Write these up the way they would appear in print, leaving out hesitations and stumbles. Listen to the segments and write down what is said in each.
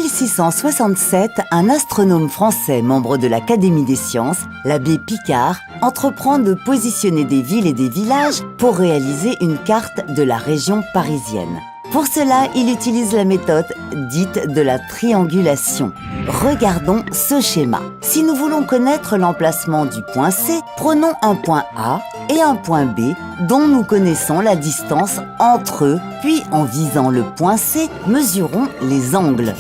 1667, un astronome français, membre de l'Académie des sciences, l'abbé Picard, entreprend de positionner des villes et des villages pour réaliser une carte de la région parisienne. Pour cela, il utilise la méthode dite de la triangulation. Regardons ce schéma. Si nous voulons connaître l'emplacement du point C, prenons un point A et un point B dont nous connaissons la distance entre eux, puis en visant le point C, mesurons les angles.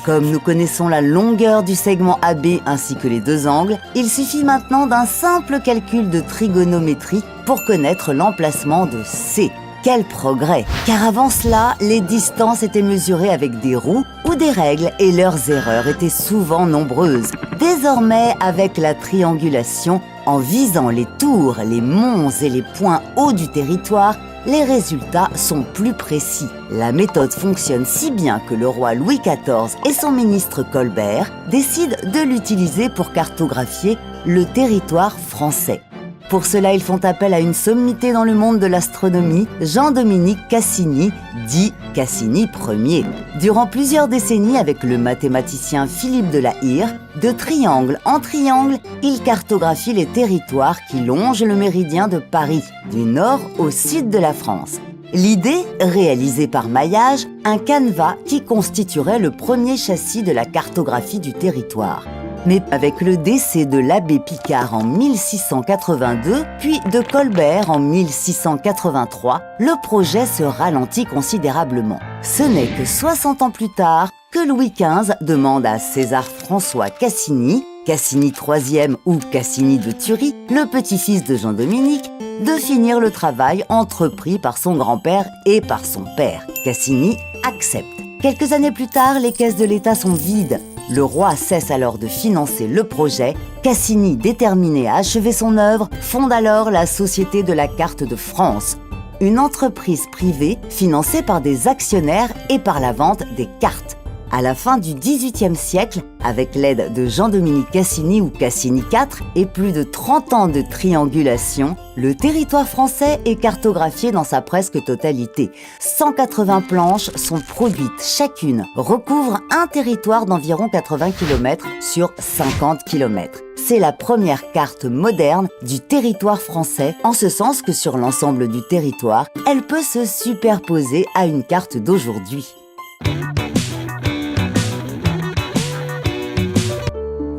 Comme nous connaissons la longueur du segment AB ainsi que les deux angles, il suffit maintenant d'un simple calcul de trigonométrie pour connaître l'emplacement de C. Quel progrès! Car avant cela, les distances étaient mesurées avec des roues ou des règles et leurs erreurs étaient souvent nombreuses. Désormais, avec la triangulation, en visant les tours, les monts et les points hauts du territoire, les résultats sont plus précis. La méthode fonctionne si bien que le roi Louis XIV et son ministre Colbert décident de l'utiliser pour cartographier le territoire français. Pour cela, ils font appel à une sommité dans le monde de l'astronomie, Jean-Dominique Cassini, dit Cassini Ier. Durant plusieurs décennies, avec le mathématicien Philippe de la Hire, de triangle en triangle, il cartographie les territoires qui longent le méridien de Paris, du nord au sud de la France. L'idée, réalisée par maillage, un canevas qui constituerait le premier châssis de la cartographie du territoire. Mais avec le décès de l'abbé Picard en 1682, puis de Colbert en 1683, le projet se ralentit considérablement. Ce n'est que 60 ans plus tard que Louis XV demande à César-François Cassini, Cassini IIIe ou Cassini de Thury, le petit-fils de Jean-Dominique, de finir le travail entrepris par son grand-père et par son père. Cassini accepte. Quelques années plus tard, les caisses de l'État sont vides. Le roi cesse alors de financer le projet. Cassini, déterminé à achever son œuvre, fonde alors la Société de la Carte de France, une entreprise privée financée par des actionnaires et par la vente des cartes. À la fin du XVIIIe siècle, avec l'aide de Jean-Dominique Cassini ou Cassini IV et plus de 30 ans de triangulation, le territoire français est cartographié dans sa presque totalité. 180 planches sont produites, chacune recouvre un territoire d'environ 80 km sur 50 km. C'est la première carte moderne du territoire français, en ce sens que sur l'ensemble du territoire, elle peut se superposer à une carte d'aujourd'hui.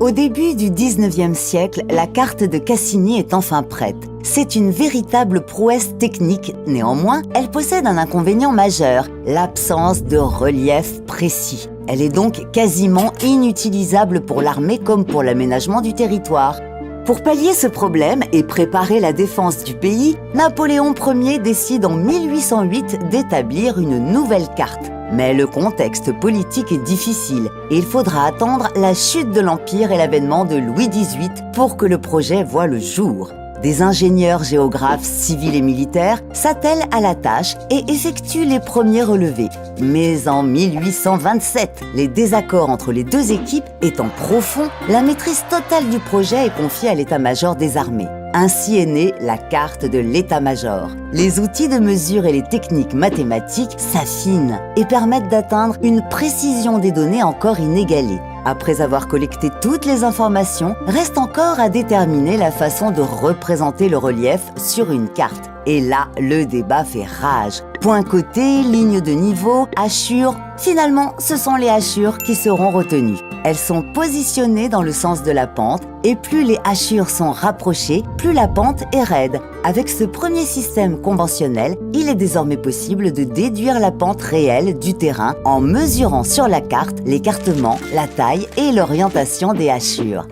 Au début du XIXe siècle, la carte de Cassini est enfin prête. C'est une véritable prouesse technique. Néanmoins, elle possède un inconvénient majeur, l'absence de relief précis. Elle est donc quasiment inutilisable pour l'armée comme pour l'aménagement du territoire. Pour pallier ce problème et préparer la défense du pays, Napoléon Ier décide en 1808 d'établir une nouvelle carte. Mais le contexte politique est difficile et il faudra attendre la chute de l'Empire et l'avènement de Louis XVIII pour que le projet voie le jour. Des ingénieurs géographes civils et militaires s'attellent à la tâche et effectuent les premiers relevés. Mais en 1827, les désaccords entre les deux équipes étant profonds, la maîtrise totale du projet est confiée à l'état-major des armées. Ainsi est née la carte de l'état-major. Les outils de mesure et les techniques mathématiques s'affinent et permettent d'atteindre une précision des données encore inégalée. Après avoir collecté toutes les informations, reste encore à déterminer la façon de représenter le relief sur une carte. Et là, le débat fait rage. Points cotés, lignes de niveau, hachures. Finalement, ce sont les hachures qui seront retenues. Elles sont positionnées dans le sens de la pente et plus les hachures sont rapprochées, plus la pente est raide. Avec ce premier système conventionnel, il est désormais possible de déduire la pente réelle du terrain en mesurant sur la carte l'écartement, la taille et l'orientation des hachures.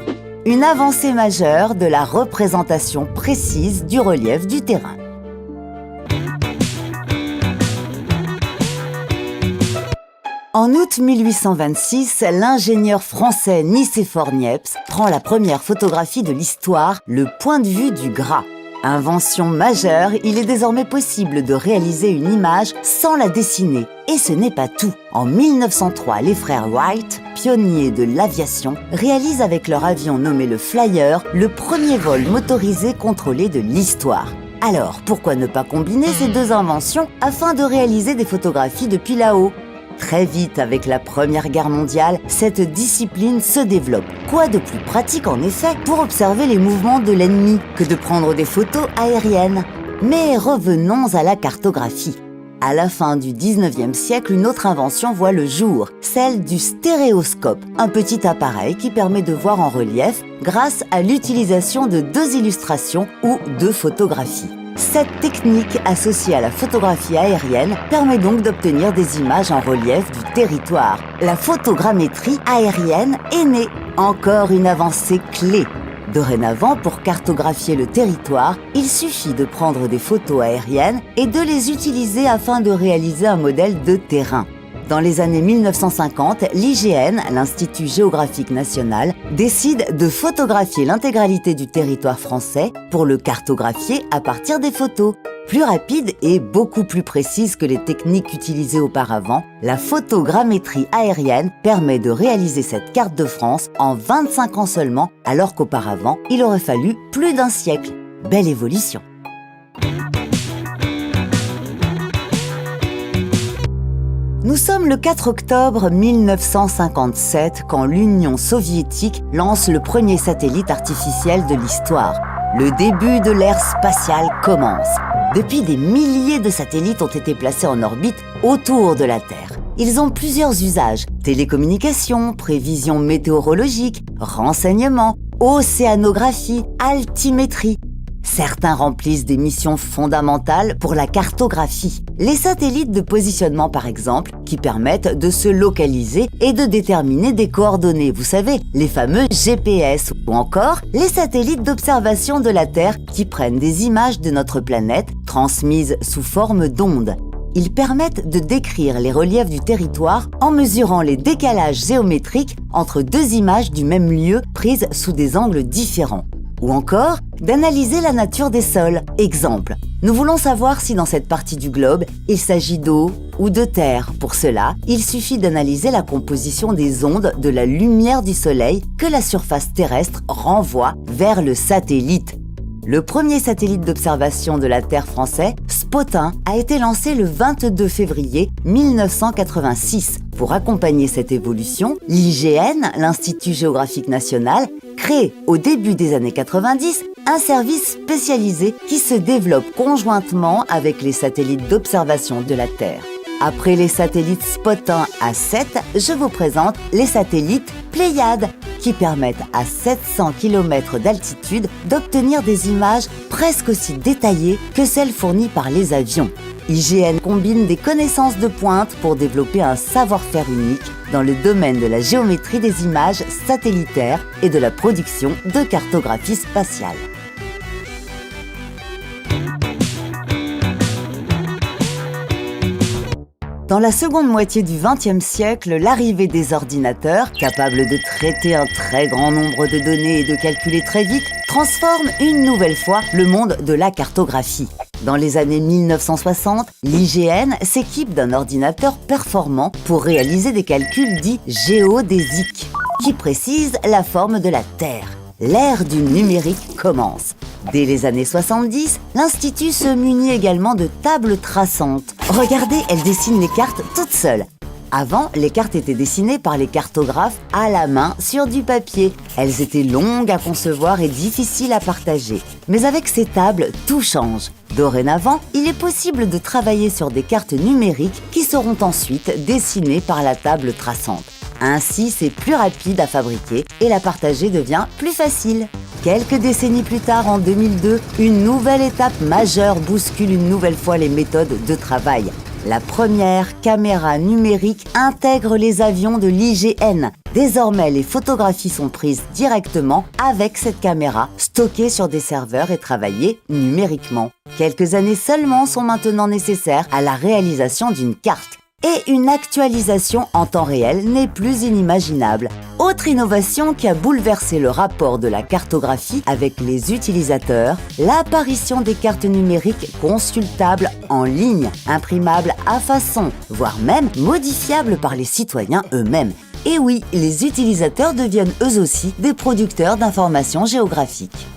Une avancée majeure de la représentation précise du relief du terrain. En août 1826, l'ingénieur français Nicéphore Niepce prend la première photographie de l'histoire, le point de vue du gras. Invention majeure, il est désormais possible de réaliser une image sans la dessiner. Et ce n'est pas tout. En 1903, les frères Wright, pionniers de l'aviation, réalisent avec leur avion nommé le Flyer le premier vol motorisé contrôlé de l'histoire. Alors, pourquoi ne pas combiner ces deux inventions afin de réaliser des photographies depuis là-haut ? Très vite, avec la Première Guerre mondiale, cette discipline se développe. Quoi de plus pratique en effet pour observer les mouvements de l'ennemi que de prendre des photos aériennes? Mais revenons à la cartographie. À la fin du 19e siècle, une autre invention voit le jour, celle du stéréoscope, un petit appareil qui permet de voir en relief grâce à l'utilisation de 2 illustrations ou 2 photographies. Cette technique associée à la photographie aérienne permet donc d'obtenir des images en relief du territoire. La photogrammétrie aérienne est née. Encore une avancée clé. Dorénavant, pour cartographier le territoire, il suffit de prendre des photos aériennes et de les utiliser afin de réaliser un modèle de terrain. Dans les années 1950, l'IGN, l'Institut géographique national, décide de photographier l'intégralité du territoire français pour le cartographier à partir des photos. Plus rapide et beaucoup plus précise que les techniques utilisées auparavant, la photogrammétrie aérienne permet de réaliser cette carte de France en 25 ans seulement, alors qu'auparavant, il aurait fallu plus d'1 siècle. Belle évolution! Nous sommes le 4 octobre 1957 quand l'Union soviétique lance le premier satellite artificiel de l'histoire. Le début de l'ère spatiale commence. Depuis, des milliers de satellites ont été placés en orbite autour de la Terre. Ils ont plusieurs usages: télécommunications, prévision météorologique, renseignements, océanographie, altimétrie. Certains remplissent des missions fondamentales pour la cartographie. Les satellites de positionnement, par exemple, qui permettent de se localiser et de déterminer des coordonnées, vous savez, les fameux GPS, ou encore les satellites d'observation de la Terre qui prennent des images de notre planète transmises sous forme d'ondes. Ils permettent de décrire les reliefs du territoire en mesurant les décalages géométriques entre 2 images du même lieu prises sous des angles différents. Ou encore, d'analyser la nature des sols. Exemple, nous voulons savoir si dans cette partie du globe, il s'agit d'eau ou de terre. Pour cela, il suffit d'analyser la composition des ondes de la lumière du soleil que la surface terrestre renvoie vers le satellite. Le premier satellite d'observation de la Terre français, Spotin, a été lancé le 22 février 1986. Pour accompagner cette évolution, l'IGN, l'Institut géographique national, crée au début des années 90 un service spécialisé qui se développe conjointement avec les satellites d'observation de la Terre. Après les satellites Spotin A7, je vous présente les satellites Pléiades, qui permettent à 700 km d'altitude d'obtenir des images presque aussi détaillées que celles fournies par les avions. IGN combine des connaissances de pointe pour développer un savoir-faire unique dans le domaine de la géométrie des images satellitaires et de la production de cartographie spatiale. Dans la seconde moitié du XXe siècle, l'arrivée des ordinateurs, capables de traiter un très grand nombre de données et de calculer très vite, transforme une nouvelle fois le monde de la cartographie. Dans les années 1960, l'IGN s'équipe d'un ordinateur performant pour réaliser des calculs dits géodésiques, qui précisent la forme de la Terre. L'ère du numérique commence. Dès les années 70, l'Institut se munit également de tables traçantes. Regardez, elles dessinent les cartes toutes seules. Avant, les cartes étaient dessinées par les cartographes à la main sur du papier. Elles étaient longues à concevoir et difficiles à partager. Mais avec ces tables, tout change. Dorénavant, il est possible de travailler sur des cartes numériques qui seront ensuite dessinées par la table traçante. Ainsi, c'est plus rapide à fabriquer et la partager devient plus facile. Quelques décennies plus tard, en 2002, une nouvelle étape majeure bouscule une nouvelle fois les méthodes de travail. La première caméra numérique intègre les avions de l'IGN. Désormais, les photographies sont prises directement avec cette caméra, stockées sur des serveurs et travaillées numériquement. Quelques années seulement sont maintenant nécessaires à la réalisation d'une carte. Et une actualisation en temps réel n'est plus inimaginable. Autre innovation qui a bouleversé le rapport de la cartographie avec les utilisateurs, l'apparition des cartes numériques consultables en ligne, imprimables à façon, voire même modifiables par les citoyens eux-mêmes. Et oui, les utilisateurs deviennent eux aussi des producteurs d'informations géographiques.